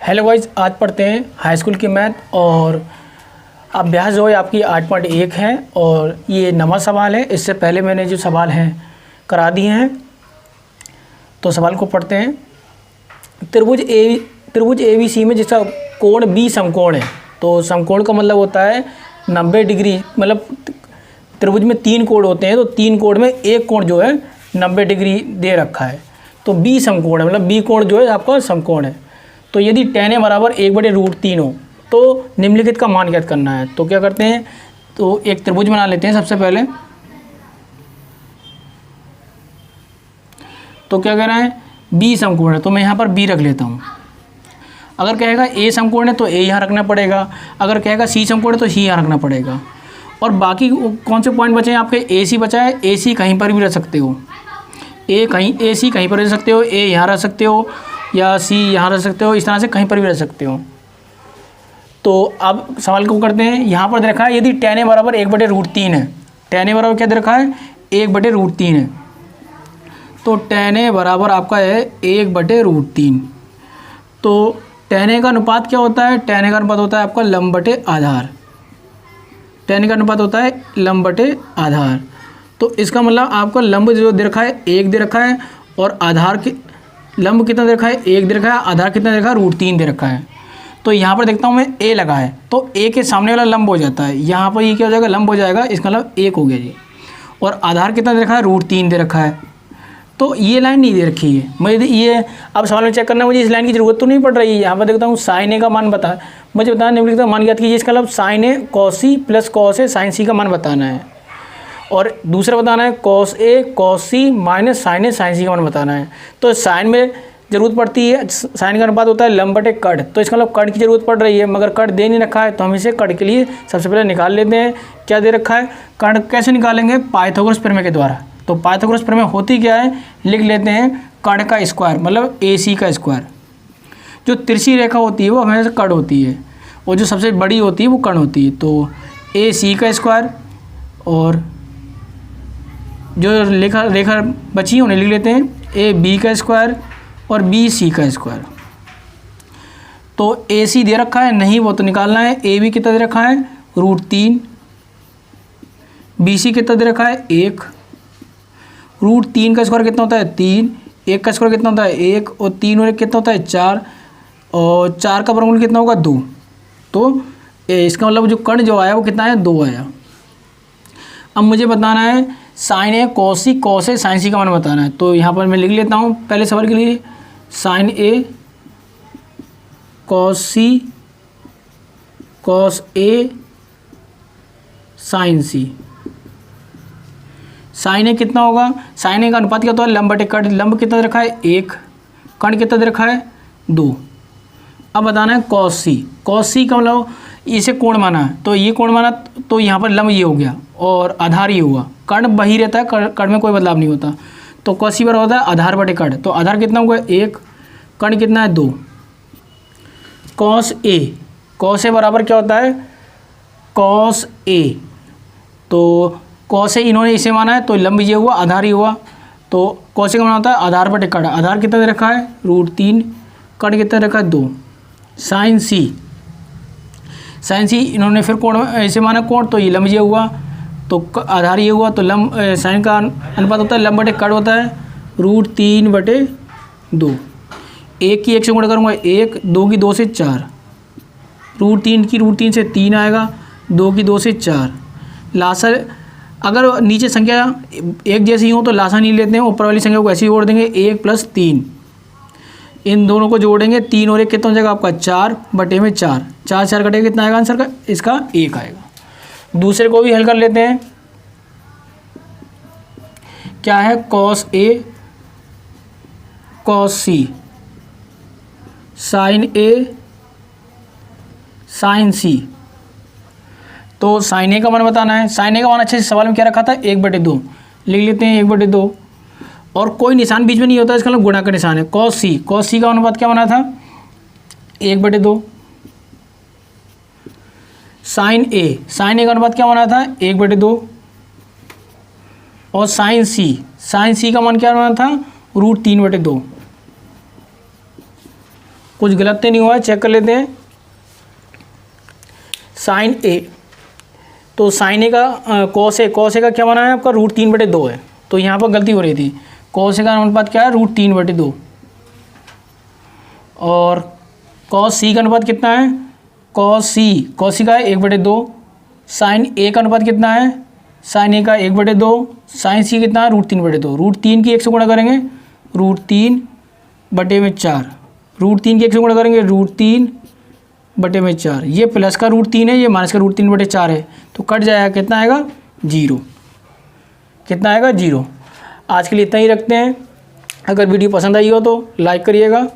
Hello guys, आज पढ़ते हैं हाई स्कूल की मैथ और अभ्यास जो है आपकी 8.1 है और ये नवा सवाल है। इससे पहले मैंने जो सवाल हैं करा दिए हैं, तो सवाल को पढ़ते हैं। त्रिभुज ABC में जिसका कोण B समकोण है, तो समकोण का मतलब होता है 90 डिग्री। मतलब त्रिभुज में 3 कोण होते हैं, तो 3 कोण में एक कोण जो है 90 डिग्री दे रखा है, तो B समकोण है। मतलब B कोण जो है आपका समकोण है। तो यदि tan a बराबर 1/√3 हो तो निम्नलिखित का मान ज्ञात करना है। तो क्या करते हैं, तो एक त्रिभुज बना लेते हैं सबसे पहले। तो क्या कह रहा है, B समकोण है, तो मैं यहाँ पर B रख लेता हूँ। अगर कहेगा A समकोण है तो A यहाँ रखना पड़ेगा, अगर कहेगा C समकोण है तो C यहाँ रखना पड़ेगा। और बाकी कौन से पॉइंट बचे हैं आपके, AC बचा है। AC कहीं पर भी रख सकते हो, AC कहीं पर रख सकते हो, A यहाँ रख सकते हो या C यहाँ रख सकते हो, इस तरह से कहीं पर भी रख सकते हो। तो अब सवाल को करते हैं। यहाँ पर दे रखा है यदि tan a बराबर 1/√3 है। tan a बराबर क्या दे रखा है, 1/√3 है। तो tan a बराबर आपका है 1/√3। तो tan a का अनुपात क्या होता है, tan a का अनुपात होता है आपका लंब बटे आधार। tan a का अनुपात होता है लंब बटे आधार। तो इसका मतलब आपका लंब जो दे रखा है 1 दे रखा है और आधार के लंब कितना दे रखा है, 1 दे रखा है, आधार कितना दे रखा है, √3 दे रखा है। तो यहाँ पर देखता हूँ मैं A लगा है, तो A के सामने वाला लंब हो जाता है, यहाँ पर ये क्या हो जाएगा, लंब हो जाएगा। इसका मतलब 1 हो गया जी। और आधार कितना दे रखा है, √3 दे रखा है। तो ये लाइन नहीं दे रखी है मुझे। ये अब सवाल में चेक करना, मुझे इस लाइन की जरूरत तो नहीं पड़ रही है। यहाँ पर देखता हूँ sin a का मान बता, मुझे बताना निम्नलिखित का मान ज्ञात कीजिए। इसका मतलब sin a cos c plus cos a sin c का मान बताना है। और दूसरा बताना है cos a cos c minus sin a sin c का मान बताना है। तो साइन में ज़रूरत पड़ती है, साइन का अनुपात होता है लंब बटे कड़। तो इसका मतलब कड़ की ज़रूरत पड़ रही है, मगर कड़ दे नहीं रखा है, तो हम इसे कड़ के लिए सबसे पहले निकाल लेते हैं। क्या दे रखा है, कड़ कैसे निकालेंगे, पाइथागोरस प्रमेय के द्वारा। तो पाइथागोरस प्रमेय होती क्या है, लिख लेते हैं कड़ का स्क्वायर, मतलब AC का स्क्वायर। जो तिरछी रेखा होती है वो हमेशा कड़ होती है, और जो सबसे बड़ी होती है वो कण होती है। तो AC का स्क्वायर और जो रेखा बची उन्हें लिख लेते हैं AB का स्क्वायर और BC का स्क्वायर। तो AC दे रखा है, नहीं वो तो निकालना है। AB कितना दे रखा है, √3। BC कितना दे रखा है, 1। √3 का स्क्वायर कितना होता है, 3। 1 का स्क्वायर कितना होता है, 1। और 3 और 1 कितना होता है, 4। और 4 का वर्गमूल कितना होगा, 2। तो इसका मतलब जो कण जो आया वो कितना है, 2 आया। अब मुझे बताना है sin a cos a sin c का मान बताना है। तो यहाँ पर मैं लिख लेता हूँ पहले सवाल के लिए, sin a cos a sin c। sin a कितना होगा, sin a का अनुपात क्या होता है, लंब बटे कड़। लंब कितना दे रखा है, 1। कण कितना दे रखा है, 2। अब बताना है cos c का मतलब इसे कोण माना है, तो ये कोण माना, तो यहाँ पर लंब ये हो गया और आधार ये हुआ। कण वही रहता है, कण में कोई बदलाव नहीं होता। तो cos c बराबर होता है आधार बटे कण। तो आधार कितना होगा, 1। कण कितना है, 2। cos a बराबर क्या होता है, cos a। तो cos a इन्होंने इसे माना है, तो लंब ये हुआ, आधार ये हुआ। तो cos a का मान होता है आधार बटे कण। आधार कितना दे रखा है, √3। कण कितना दे रखा है, 2। sin c इन्होंने फिर कोण ऐसे माना कोण, तो ये लंब ये हुआ, तो आधार ये हुआ। तो लंब साइन का अनुपात होता है लंब बटे कड़ होता है √3/2। 1 की 1 से गुणा करूँगा 1, 2 की 2 से 4, √3 की √3 से 3 आएगा, 2 की 2 से 4। लासा अगर नीचे संख्या एक जैसी हो तो लासा नहीं लेते हैं, ऊपर वाली संख्या को ऐसे ही जोड़ देंगे, 1 + 3। इन दोनों को जोड़ेंगे, 3 और 1 कितना हो जाएगा आपका, 4/4। 4 4 कटेगा, कितना आएगा आंसर का, इसका 1 आएगा। दूसरे को भी हल कर लेते हैं। क्या है, cos a cos c sin a sin c। तो sin a का मान बताना है। sin a का मान अच्छे से सवाल में क्या रखा था, 1/2 लिख लेते हैं, 1/2। और कोई निशान बीच में नहीं होता, इसका मतलब गुणा का निशान है। cos c का अनुपात क्या बना था, 1/2। sin a का अनुपात क्या बना था, 1/2। और sin c का मान क्या बना था, √3/2। कुछ गलत तो नहीं हुआ है, चेक कर लेते हैं। साइन ए, तो साइन ए का कॉस ए का क्या बना है आपका √3/2 है, तो यहाँ पर गलती हो रही थी। कॉस ए का अनुपात क्या है √3/2, और कॉस सी का अनुपात कितना है, कॉस सी का 1/2। साइन ए का अनुपात कितना है, साइन ए का 1/2। साइन सी कितना है √3/2। √3 की 1 से गुणा करेंगे √3/4, √3 की 1 से गुणा करेंगे √3/4। ये प्लस का √3 है, ये माइनस का √3/4 है, तो कट जाएगा, कितना आएगा 0, कितना आएगा 0। आज के लिए इतना ही रखते हैं। अगर वीडियो पसंद आई हो तो लाइक करिएगा।